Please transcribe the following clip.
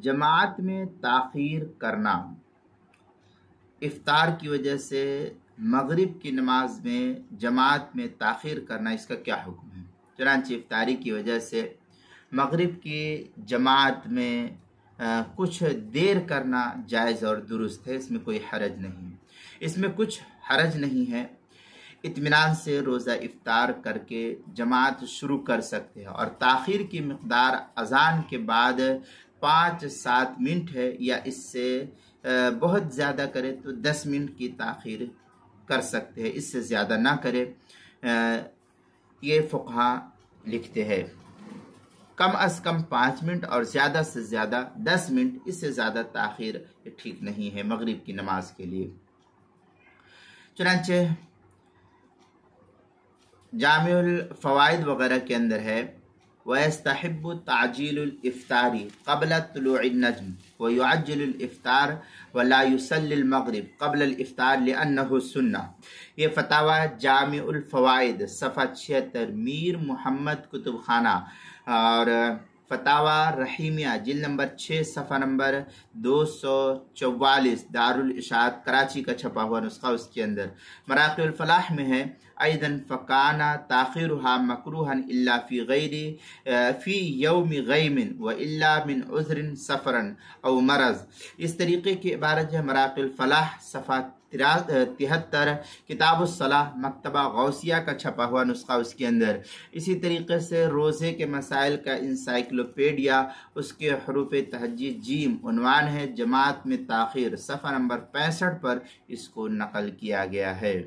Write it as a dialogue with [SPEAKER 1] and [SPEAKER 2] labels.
[SPEAKER 1] جماعت میں تاخیر کرنا، افطار کی وجہ سے مغرب کی نماز میں جماعت میں تاخیر کرنا، اس کا کیا حکم ہے؟ چنانچہ افطاری کی وجہ سے مغرب کی جماعت میں کچھ دیر کرنا جائز اور درست ہے، اس میں کوئی حرج نہیں، اس میں کچھ حرج نہیں ہے۔ اطمینان سے روزہ افطار کر کے جماعت شروع کر سکتے ہیں، اور تاخیر کی مقدار اذان کے بعد 5-7 منٹ ہے، یا اس سے بہت زیادہ کرے تو 10 منٹ کی تاخیر کر سکتے ہیں، اس سے زیادہ نہ کرے۔ یہ فقہا لکھتے ہیں کم از کم 5 منٹ اور زیادہ سے زیادہ 10 منٹ، اس سے زیادہ تاخیر ٹھیک نہیں ہے مغرب کی نماز کے لیے۔ چنانچہ جامع الفوائد وغیرہ کے اندر ہے وَيَسْتَحِبُّ تَعْجِيلُ الْإِفْطَارِ قَبْلَ طُلُوعِ النَّجْمِ وَيُعَجِّلُ الْإِفْطَارَ وَلَا يُصَلِّي الْمَغْرِبَ قَبْلَ الْإِفْطَارِ لِأَنَّهُ سُنَّةٌ۔ یہ فتاوی جامع الفوائد صفحہ 76، میر محمد کتب خانہ، اور فتاوی رحیمیہ جلد نمبر 6 صفحہ نمبر 244، دارالاشاعت کراچی کا چھپا ہوا نسخہ، اس کے اندر مراقی الفلاح میں ہے ایضاً فکانا تاخیرها مکروہا الا فی یوم غیم و الا من عذر سفرا او مرض۔ اس طریقے کی عبارت ہے مراقی الفلاح صفحہ 73، کتاب الصلاح مکتبہ غوثیہ کا چھپا ہوا نسخہ، اس کے اندر اسی طریقے سے روزے کے مسائل کا انسائکلوپیڈیا، اس کے حروف تہجی جیم عنوان ہے جماعت میں تاخیر، صفحہ نمبر 65 پر اس کو نقل کیا گیا ہے۔